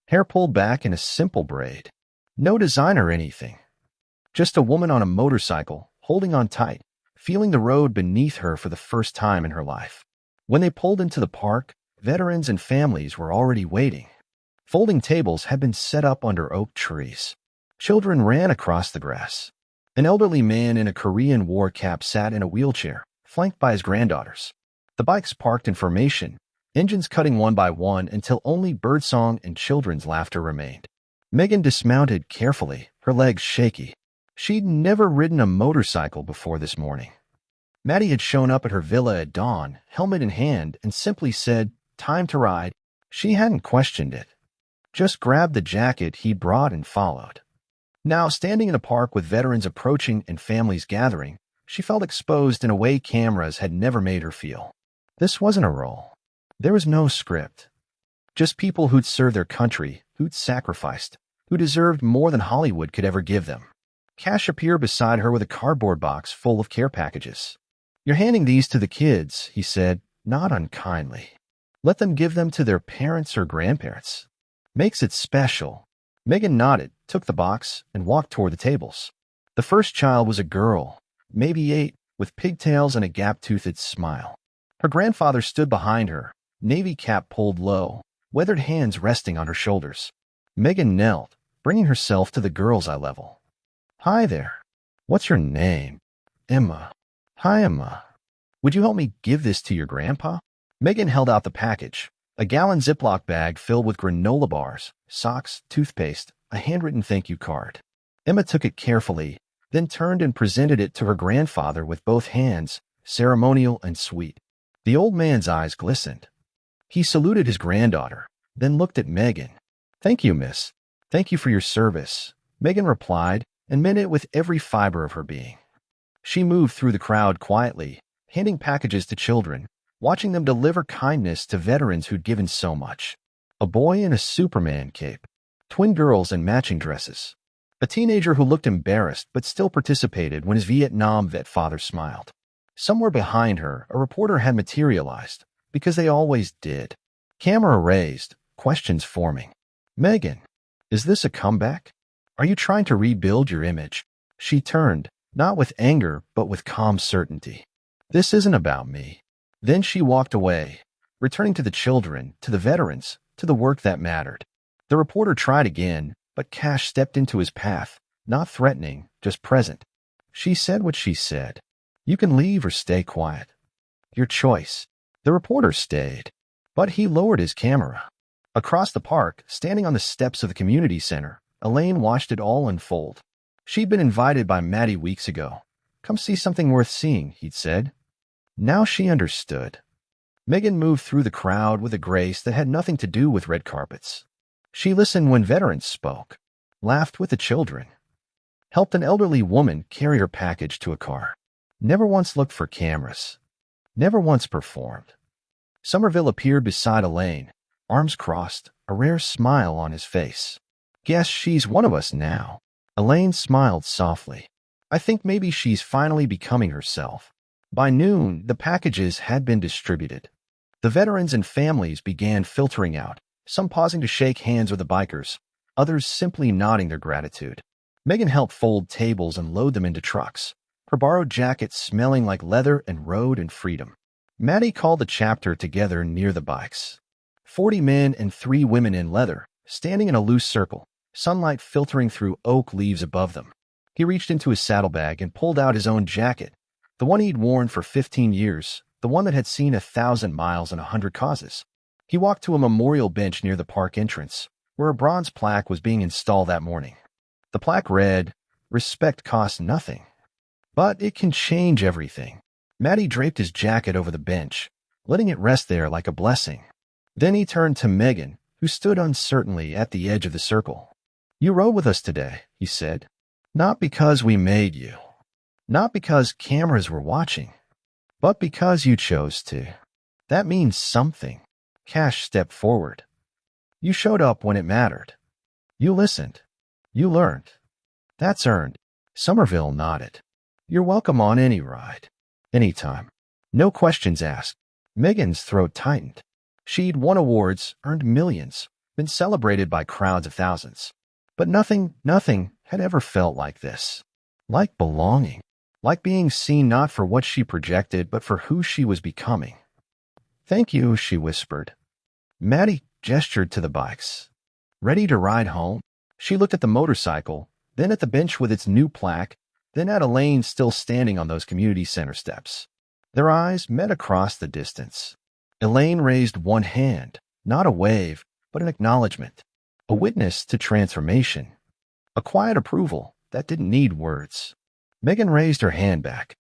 Hair pulled back in a simple braid. No design or anything. Just a woman on a motorcycle, holding on tight, feeling the road beneath her for the first time in her life. When they pulled into the park, veterans and families were already waiting. Folding tables had been set up under oak trees. Children ran across the grass. An elderly man in a Korean War cap sat in a wheelchair, flanked by his granddaughters. The bikes parked in formation, engines cutting one by one until only birdsong and children's laughter remained. Megan dismounted carefully, her legs shaky. She'd never ridden a motorcycle before this morning. Matty had shown up at her villa at dawn, helmet in hand, and simply said, "Time to ride." She hadn't questioned it. Just grabbed the jacket he'd brought and followed. Now, standing in a park with veterans approaching and families gathering, she felt exposed in a way cameras had never made her feel. This wasn't a role. There was no script. Just people who'd served their country, who'd sacrificed, who deserved more than Hollywood could ever give them. Cash appeared beside her with a cardboard box full of care packages. "You're handing these to the kids," he said, not unkindly. "Let them give them to their parents or grandparents. Makes it special." Megan nodded, took the box, and walked toward the tables. The first child was a girl, maybe 8, with pigtails and a gap-toothed smile. Her grandfather stood behind her, navy cap pulled low, weathered hands resting on her shoulders. Megan knelt, bringing herself to the girl's eye level. "Hi there. What's your name?" "Emma." "Hi, Emma. Would you help me give this to your grandpa?" Megan held out the package, a gallon Ziploc bag filled with granola bars, socks, toothpaste, a handwritten thank you card. Emma took it carefully, then turned and presented it to her grandfather with both hands, ceremonial and sweet. The old man's eyes glistened. He saluted his granddaughter, then looked at Megan. "Thank you, miss. Thank you for your service," Megan replied, and meant it with every fiber of her being. She moved through the crowd quietly, handing packages to children, watching them deliver kindness to veterans who'd given so much. A boy in a Superman cape, twin girls in matching dresses, a teenager who looked embarrassed but still participated when his Vietnam vet father smiled. Somewhere behind her, a reporter had materialized, because they always did. Camera raised, questions forming. Megan, is this a comeback? Are you trying to rebuild your image? She turned, not with anger, but with calm certainty. This isn't about me. Then she walked away, returning to the children, to the veterans, to the work that mattered. The reporter tried again, but Cash stepped into his path, not threatening, just present. She said what she said. You can leave or stay quiet. Your choice. The reporter stayed, but he lowered his camera. Across the park, standing on the steps of the community center, Elaine watched it all unfold. She'd been invited by Maddie weeks ago. Come see something worth seeing, he'd said. Now she understood. Megan moved through the crowd with a grace that had nothing to do with red carpets. She listened when veterans spoke, laughed with the children, helped an elderly woman carry her package to a car. Never once looked for cameras. Never once performed. Somerville appeared beside Elaine, arms crossed, a rare smile on his face. Guess she's one of us now. Elaine smiled softly. I think maybe she's finally becoming herself. By noon, the packages had been distributed. The veterans and families began filtering out, some pausing to shake hands with the bikers, others simply nodding their gratitude. Megan helped fold tables and load them into trucks, her borrowed jacket smelling like leather and road and freedom. Maddie called the chapter together near the bikes. 40 men and 3 women in leather, standing in a loose circle, sunlight filtering through oak leaves above them. He reached into his saddlebag and pulled out his own jacket, the one he'd worn for 15 years, the one that had seen 1,000 miles and 100 causes. He walked to a memorial bench near the park entrance, where a bronze plaque was being installed that morning. The plaque read, "Respect costs nothing, but it can change everything." Maddie draped his jacket over the bench, letting it rest there like a blessing. Then he turned to Megan, who stood uncertainly at the edge of the circle. You rode with us today, he said. Not because we made you. Not because cameras were watching. But because you chose to. That means something. Cash stepped forward. You showed up when it mattered. You listened. You learned. That's earned. Somerville nodded. You're welcome on any ride. Anytime. No questions asked. Megan's throat tightened. She'd won awards, earned millions, been celebrated by crowds of thousands. But nothing had ever felt like this. Like belonging. Like being seen not for what she projected, but for who she was becoming. Thank you, she whispered. Maddie gestured to the bikes. Ready to ride home? She looked at the motorcycle, then at the bench with its new plaque, then at Elaine still standing on those community center steps. Their eyes met across the distance. Elaine raised one hand, not a wave, but an acknowledgement, a witness to transformation, a quiet approval that didn't need words. Megan raised her hand back.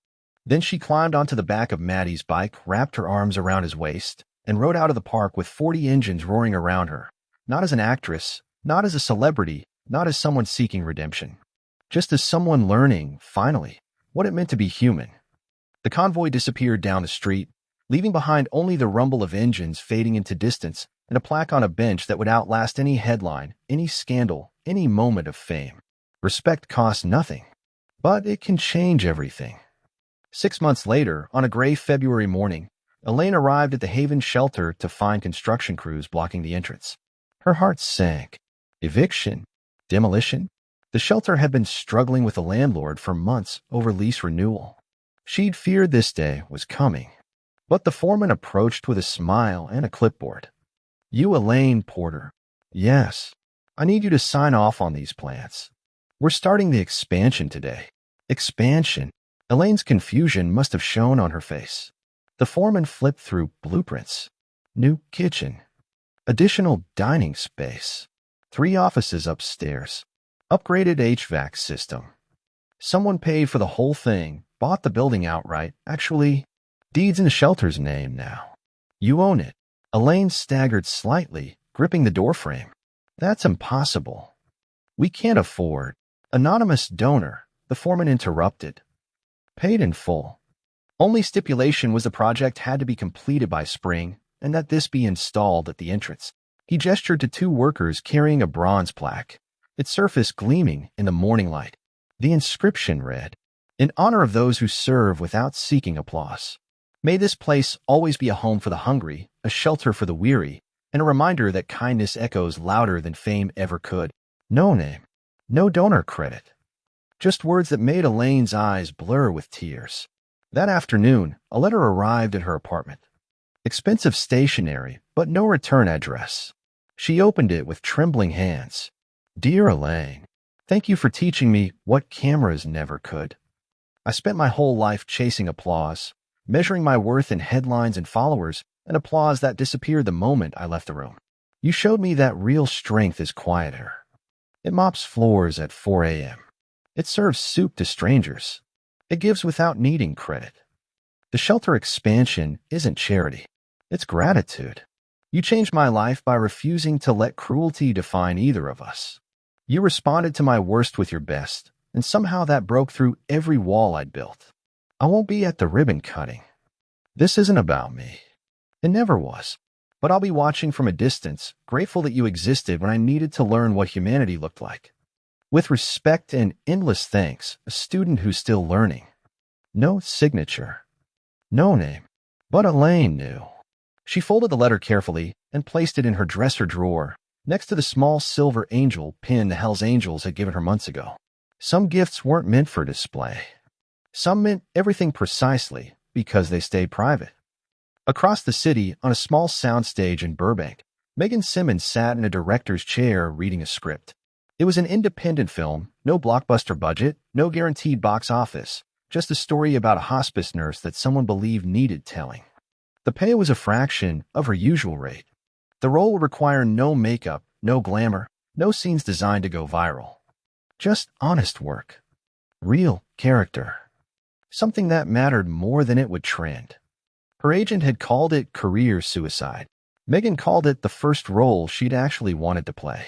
Then she climbed onto the back of Maddie's bike, wrapped her arms around his waist, and rode out of the park with 40 engines roaring around her, not as an actress, not as a celebrity, not as someone seeking redemption, just as someone learning, finally, what it meant to be human. The convoy disappeared down the street, leaving behind only the rumble of engines fading into distance and a plaque on a bench that would outlast any headline, any scandal, any moment of fame. Respect costs nothing, but it can change everything. 6 months later, on a gray February morning, Elaine arrived at the Haven shelter to find construction crews blocking the entrance. Her heart sank. Eviction? Demolition? The shelter had been struggling with the landlord for months over lease renewal. She'd feared this day was coming. But the foreman approached with a smile and a clipboard. You, Elaine Porter. Yes. I need you to sign off on these plans. We're starting the expansion today. Expansion? Elaine's confusion must have shown on her face. The foreman flipped through blueprints. New kitchen. Additional dining space. 3 offices upstairs. Upgraded HVAC system. Someone paid for the whole thing, bought the building outright. Actually, deeds in the shelter's name now. You own it. Elaine staggered slightly, gripping the doorframe. That's impossible. We can't afford. Anonymous donor, the foreman interrupted. Paid in full. Only stipulation was the project had to be completed by spring, and that this be installed at the entrance. He gestured to 2 workers carrying a bronze plaque, its surface gleaming in the morning light. The inscription read, In honor of those who serve without seeking applause. May this place always be a home for the hungry, a shelter for the weary, and a reminder that kindness echoes louder than fame ever could. No name, no donor credit, just words that made Elaine's eyes blur with tears. That afternoon, a letter arrived at her apartment. Expensive stationery, but no return address. She opened it with trembling hands. Dear Elaine, thank you for teaching me what cameras never could. I spent my whole life chasing applause, measuring my worth in headlines and followers, and applause that disappeared the moment I left the room. You showed me that real strength is quieter. It mops floors at 4 a.m. It serves soup to strangers. It gives without needing credit. The shelter expansion isn't charity. It's gratitude. You changed my life by refusing to let cruelty define either of us. You responded to my worst with your best, and somehow that broke through every wall I'd built. I won't be at the ribbon cutting. This isn't about me. It never was. But I'll be watching from a distance, grateful that you existed when I needed to learn what humanity looked like. With respect and endless thanks, a student who's still learning. No signature. No name. But Elaine knew. She folded the letter carefully and placed it in her dresser drawer, next to the small silver angel pin the Hells Angels had given her months ago. Some gifts weren't meant for display. Some meant everything precisely because they stayed private. Across the city, on a small soundstage in Burbank, Megan Simmons sat in a director's chair reading a script. It was an independent film, no blockbuster budget, no guaranteed box office, just a story about a hospice nurse that someone believed needed telling. The pay was a fraction of her usual rate. The role would require no makeup, no glamour, no scenes designed to go viral. Just honest work. Real character. Something that mattered more than it would trend. Her agent had called it career suicide. Megan called it the first role she'd actually wanted to play.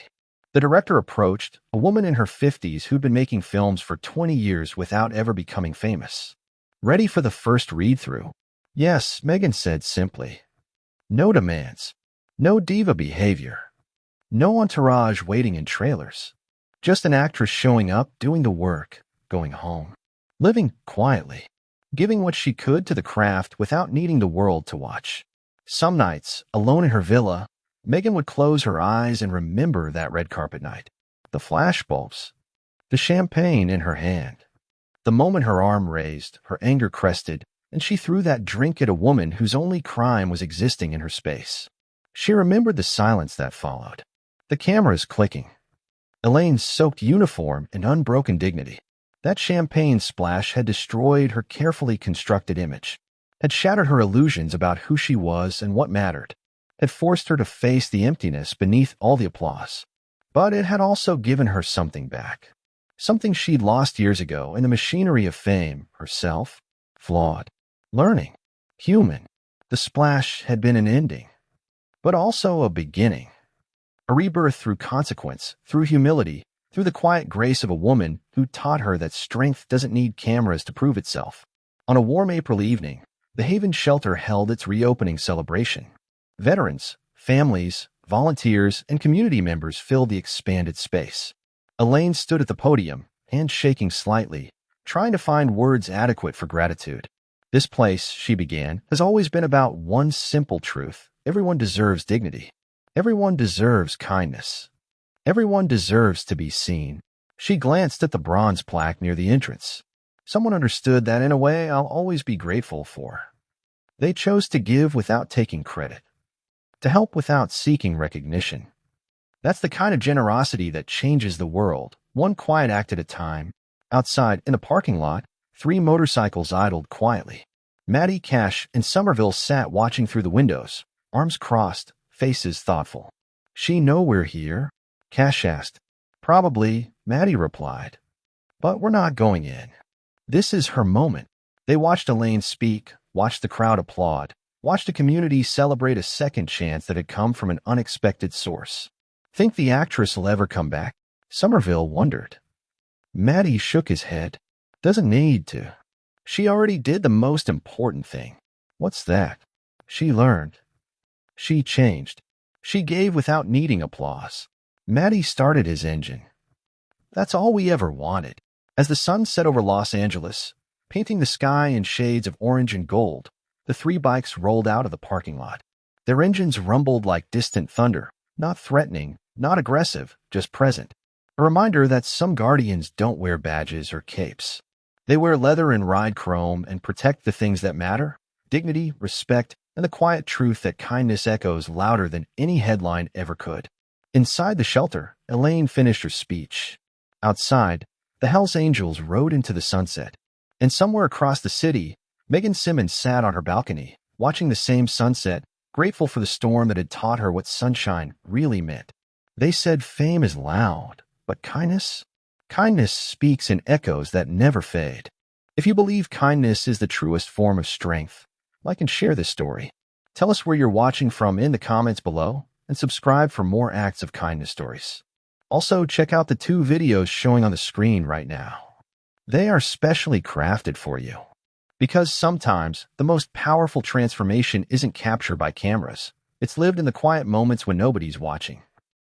The director approached, a woman in her 50s who'd been making films for 20 years without ever becoming famous. Ready for the first read-through? Yes, Megan said simply. No demands. No diva behavior. No entourage waiting in trailers. Just an actress showing up, doing the work, going home. Living quietly. Giving what she could to the craft without needing the world to watch. Some nights, alone in her villa, Megan would close her eyes and remember that red carpet night. The flashbulbs. The champagne in her hand. The moment her arm raised, her anger crested, and she threw that drink at a woman whose only crime was existing in her space. She remembered the silence that followed. The cameras clicking. Elaine's soaked uniform and unbroken dignity. That champagne splash had destroyed her carefully constructed image, had shattered her illusions about who she was and what mattered, had forced her to face the emptiness beneath all the applause. But it had also given her something back. Something she'd lost years ago in the machinery of fame, herself, flawed, learning, human. The splash had been an ending, but also a beginning. A rebirth through consequence, through humility, through the quiet grace of a woman who taught her that strength doesn't need cameras to prove itself. On a warm April evening, the Haven Shelter held its reopening celebration. Veterans, families, volunteers, and community members filled the expanded space. Elaine stood at the podium, hands shaking slightly, trying to find words adequate for gratitude. This place, she began, has always been about one simple truth. Everyone deserves dignity. Everyone deserves kindness. Everyone deserves to be seen. She glanced at the bronze plaque near the entrance. Someone understood that in a way I'll always be grateful for. They chose to give without taking credit, to help without seeking recognition. That's the kind of generosity that changes the world, one quiet act at a time. Outside, in a parking lot, 3 motorcycles idled quietly. Maddie, Cash, and Somerville sat watching through the windows, arms crossed, faces thoughtful. She know we're here? Cash asked. Probably, Maddie replied. But we're not going in. This is her moment. They watched Elaine speak, watched the crowd applaud, watched a community celebrate a second chance that had come from an unexpected source. Think the actress will ever come back? Somerville wondered. Maddie shook his head. Doesn't need to. She already did the most important thing. What's that? She learned. She changed. She gave without needing applause. Maddie started his engine. That's all we ever wanted. As the sun set over Los Angeles, painting the sky in shades of orange and gold, the 3 bikes rolled out of the parking lot. Their engines rumbled like distant thunder, not threatening, not aggressive, just present. A reminder that some guardians don't wear badges or capes. They wear leather and ride chrome and protect the things that matter: dignity, respect, and the quiet truth that kindness echoes louder than any headline ever could. Inside the shelter, Elaine finished her speech. Outside, the Hells Angels rode into the sunset. And somewhere across the city, Megan Simmons sat on her balcony, watching the same sunset, grateful for the storm that had taught her what sunshine really meant. They said fame is loud, but kindness? Kindness speaks in echoes that never fade. If you believe kindness is the truest form of strength, like and share this story. Tell us where you're watching from in the comments below, and subscribe for more acts of kindness stories. Also, check out the 2 videos showing on the screen right now. They are specially crafted for you. Because sometimes, the most powerful transformation isn't captured by cameras. It's lived in the quiet moments when nobody's watching.